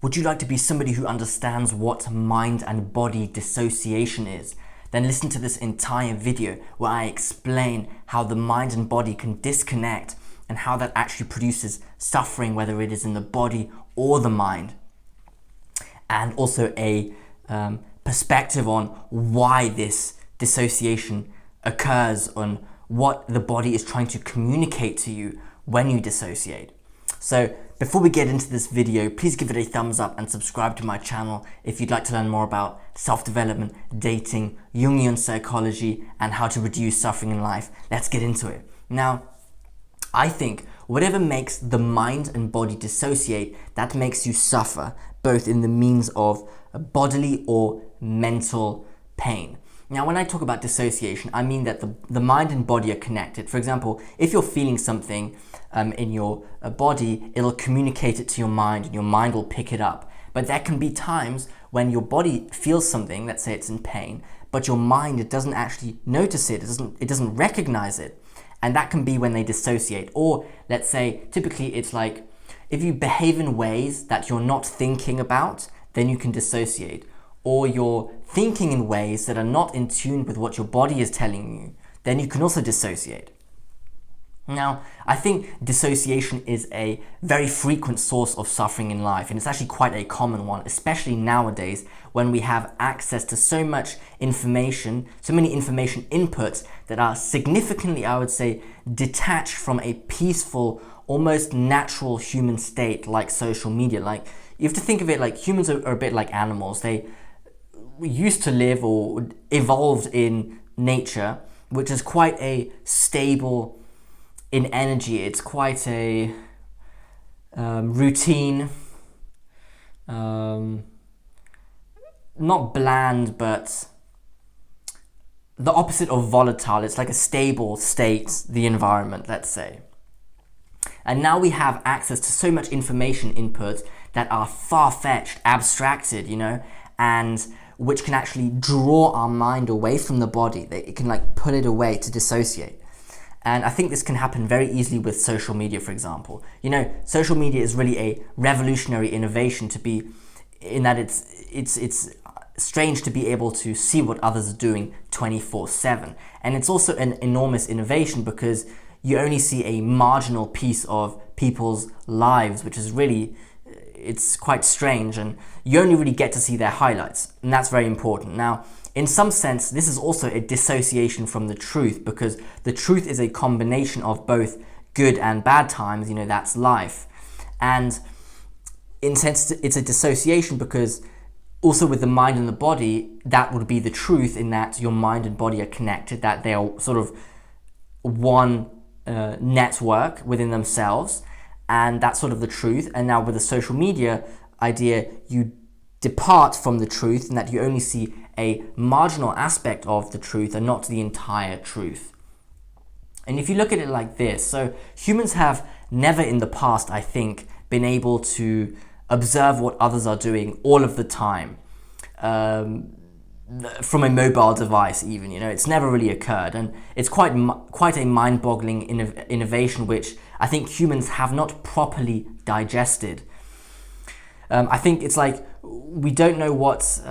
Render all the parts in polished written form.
Would you like to be somebody who understands what mind and body dissociation is? Then listen to this entire video where I explain how the mind and body can disconnect and how that actually produces suffering, whether it is in the body or the mind. And also a perspective on why this dissociation occurs, on what the body is trying to communicate to you when you dissociate. So before we get into this video, please give it a thumbs up and subscribe to my channel if you'd like to learn more about self-development, dating, Jungian psychology, and how to reduce suffering in life. Let's get into it. Now, I think whatever makes the mind and body dissociate, that makes you suffer, both in the means of bodily or mental pain. Now, when I talk about dissociation, I mean that the mind and body are connected. For example, if you're feeling something in your body, it'll communicate it to your mind and your mind will pick it up. But there can be times when your body feels something, let's say it's in pain, but your mind, it doesn't actually notice it, it doesn't recognize it. And that can be when they dissociate. Or let's say, typically it's like, if you behave in ways that you're not thinking about, then you can dissociate. Or you're thinking in ways that are not in tune with what your body is telling you, then you can also dissociate. Now, I think dissociation is a very frequent source of suffering in life, and it's actually quite a common one, especially nowadays when we have access to so much information, so many information inputs that are significantly, I would say, detached from a peaceful, almost natural human state like social media. Like, you have to think of it like humans are a bit like animals. They used to live or evolved in nature, which is quite a stable in energy. It's quite a routine, not bland, but the opposite of volatile. It's like a stable state, the environment, let's say. And now we have access to so much information inputs that are far-fetched, abstracted, and which can actually draw our mind away from the body. It can like pull it away to dissociate. And I think this can happen very easily with social media, for example. Social media is really a revolutionary innovation in that it's strange to be able to see what others are doing 24/7. And it's also an enormous innovation because you only see a marginal piece of people's lives, which is really, it's quite strange, and you only really get to see their highlights, and that's very important. Now, in some sense, this is also a dissociation from the truth, because the truth is a combination of both good and bad times, that's life. And in a sense, it's a dissociation because also with the mind and the body, that would be the truth, in that your mind and body are connected, that they are sort of one network within themselves, and that's sort of the truth. And now with the social media idea, you depart from the truth, and that you only see a marginal aspect of the truth and not the entire truth. And if you look at it like this, so humans have never in the past, I think, been able to observe what others are doing all of the time, from a mobile device even, it's never really occurred. And it's quite a mind-boggling innovation, which I think humans have not properly digested. I think it's like we don't know what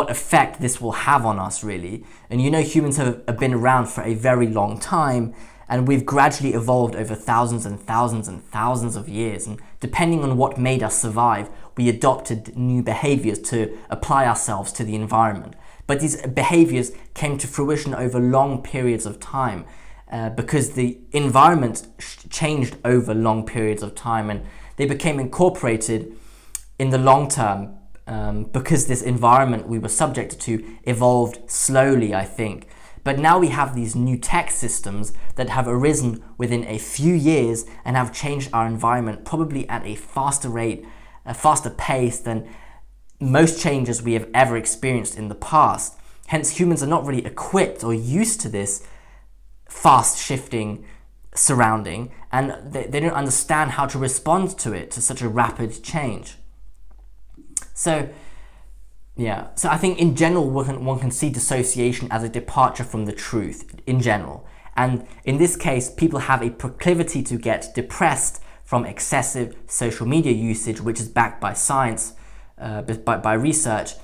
effect this will have on us, really. And humans have been around for a very long time, and we've gradually evolved over thousands and thousands and thousands of years. And depending on what made us survive, we adopted new behaviors to apply ourselves to the environment. But these behaviors came to fruition over long periods of time, because the environment changed over long periods of time, and they became incorporated in the long term, because this environment we were subjected to evolved slowly, I think. But now we have these new tech systems that have arisen within a few years and have changed our environment probably at a faster rate, a faster pace than most changes we have ever experienced in the past. Hence, humans are not really equipped or used to this fast shifting surrounding, and they don't understand how to respond to it, to such a rapid change. So I think in general one can see dissociation as a departure from the truth in general. And in this case, people have a proclivity to get depressed from excessive social media usage, which is backed by science, by research,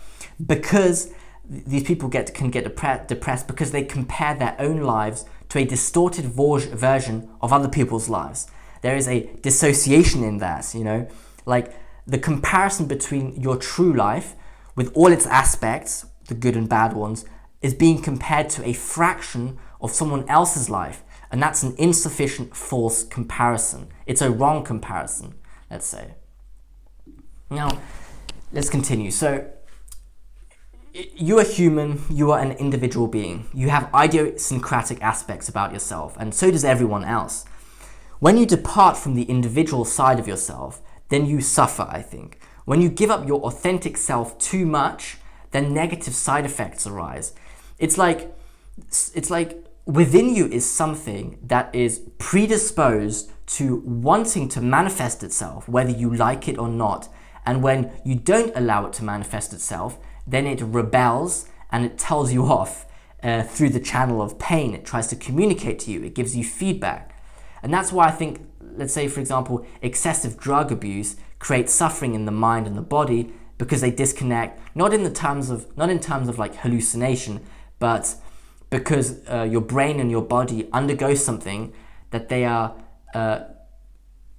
because these people can get depressed because they compare their own lives to a distorted version of other people's lives. There is a dissociation in that, like the comparison between your true life with all its aspects, the good and bad ones, is being compared to a fraction of someone else's life. And that's an insufficient, false comparison. It's a wrong comparison, let's say. Now, let's continue. So, you are human, you are an individual being. You have idiosyncratic aspects about yourself, and so does everyone else. When you depart from the individual side of yourself, then you suffer, I think. When you give up your authentic self too much, then negative side effects arise. It's like within you is something that is predisposed to wanting to manifest itself, whether you like it or not. And when you don't allow it to manifest itself, then it rebels and it tells you off through the channel of pain. It tries to communicate to you. It gives you feedback. And that's why I think, let's say, for example, excessive drug abuse creates suffering in the mind and the body, because they disconnect, not in terms of like hallucination, but because your brain and your body undergo something that they are,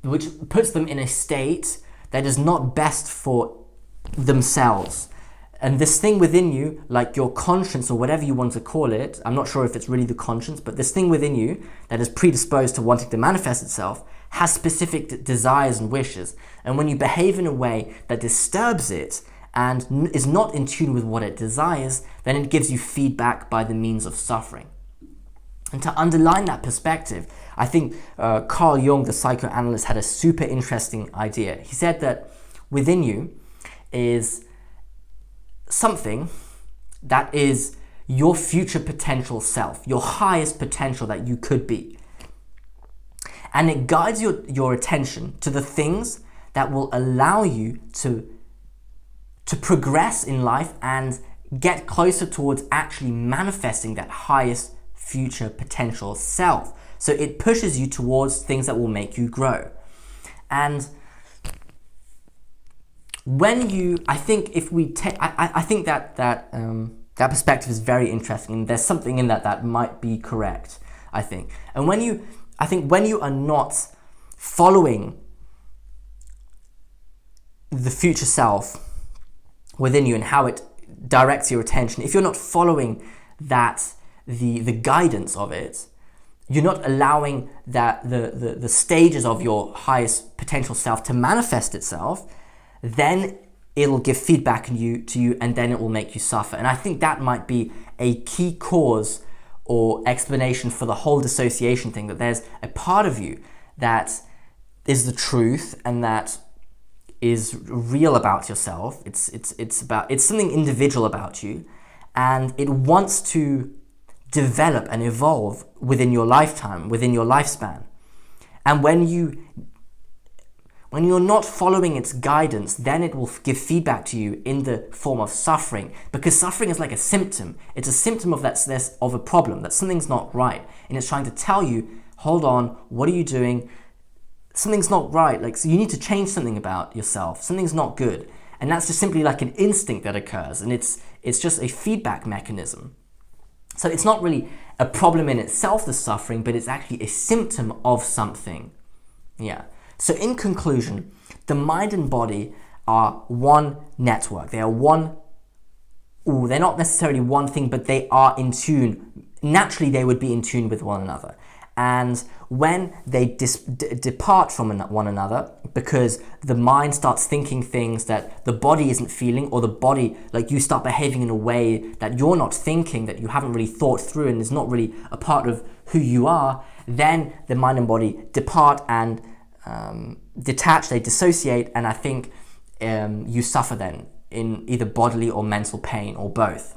which puts them in a state that is not best for themselves. And this thing within you, like your conscience or whatever you want to call it, I'm not sure if it's really the conscience, but this thing within you that is predisposed to wanting to manifest itself has specific desires and wishes. And when you behave in a way that disturbs it and is not in tune with what it desires, then it gives you feedback by the means of suffering. And to underline that perspective, I think Carl Jung, the psychoanalyst, had a super interesting idea. He said that within you is something that is your future potential self, your highest potential that you could be. And it guides your attention to the things that will allow you to progress in life and get closer towards actually manifesting that highest future potential self. So it pushes you towards things that will make you grow. And when you, I think if we take, I think that perspective is very interesting, and there's something in that might be correct, I think. And when you are not following the future self within you and how it directs your attention, if you're not following that, the guidance of it, you're not allowing that the stages of your highest potential self to manifest itself, then it'll give feedback to you, and then it will make you suffer. And I think that might be a key cause or explanation for the whole dissociation thing, that there's a part of you that is the truth and that is real about yourself. It's something individual about you, and it wants to develop and evolve within your lifetime, within your lifespan. And when you're not following its guidance, then it will give feedback to you in the form of suffering, because suffering is like a symptom. It's a symptom of of a problem, that something's not right, and it's trying to tell you, hold on, what are you doing? Something's not right. Like, so you need to change something about yourself. Something's not good. And that's just simply like an instinct that occurs, and it's just a feedback mechanism. So it's not really a problem in itself, the suffering, but it's actually a symptom of something. Yeah. So in conclusion, the mind and body are one network. They are they're not necessarily one thing, but they are in tune. Naturally, they would be in tune with one another. And when they depart from one another, because the mind starts thinking things that the body isn't feeling, or the body, like you start behaving in a way that you're not thinking, that you haven't really thought through and is not really a part of who you are, then the mind and body depart and detach, they dissociate, and I think you suffer then in either bodily or mental pain, or both.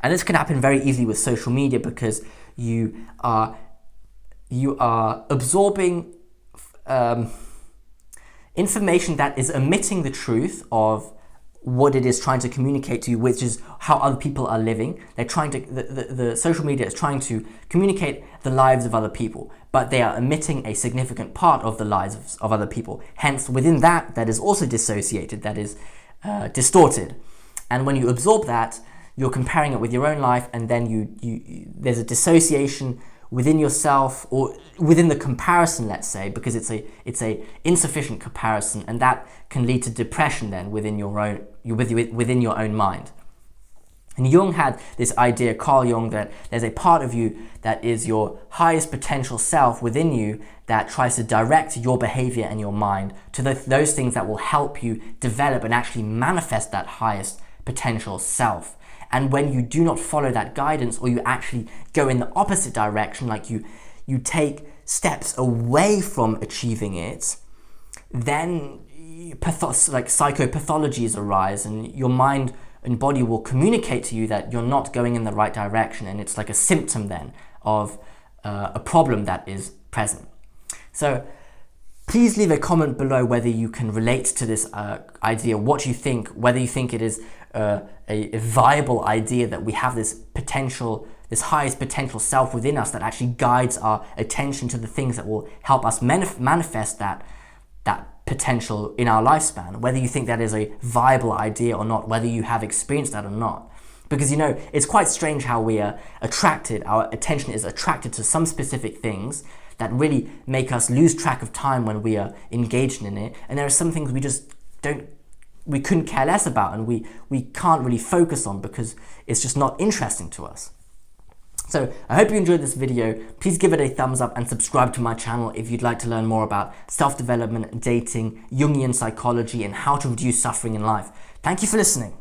And this can happen very easily with social media, because you are absorbing information that is omitting the truth of what it is trying to communicate to you, which is how other people are living. They're trying to, the social media is trying to communicate the lives of other people, but they are omitting a significant part of the lives of other people. Hence, within that is also dissociated, that is distorted. And when you absorb that, you're comparing it with your own life, and then there's a dissociation within yourself, or within the comparison, let's say, because it's a insufficient comparison, and that can lead to depression then within your own mind. And Jung had this idea, Carl Jung, that there's a part of you that is your highest potential self within you that tries to direct your behavior and your mind to those things that will help you develop and actually manifest that highest potential self. And when you do not follow that guidance, or you actually go in the opposite direction, like you take steps away from achieving it, then like psychopathologies arise, and your mind and body will communicate to you that you're not going in the right direction, and it's like a symptom then of a problem that is present. So please leave a comment below whether you can relate to this idea, what you think, whether you think it is a viable idea that we have this potential, this highest potential self within us that actually guides our attention to the things that will help us manifest that potential in our lifespan, whether you think that is a viable idea or not, whether you have experienced that or not. Because, you know, it's quite strange how we are attracted, our attention is attracted to some specific things that really make us lose track of time when we are engaged in it, and there are some things we couldn't care less about, and we can't really focus on because it's just not interesting to us. So I hope you enjoyed this video. Please give it a thumbs up and subscribe to my channel if you'd like to learn more about self-development, dating, Jungian psychology, and how to reduce suffering in life. Thank you for listening.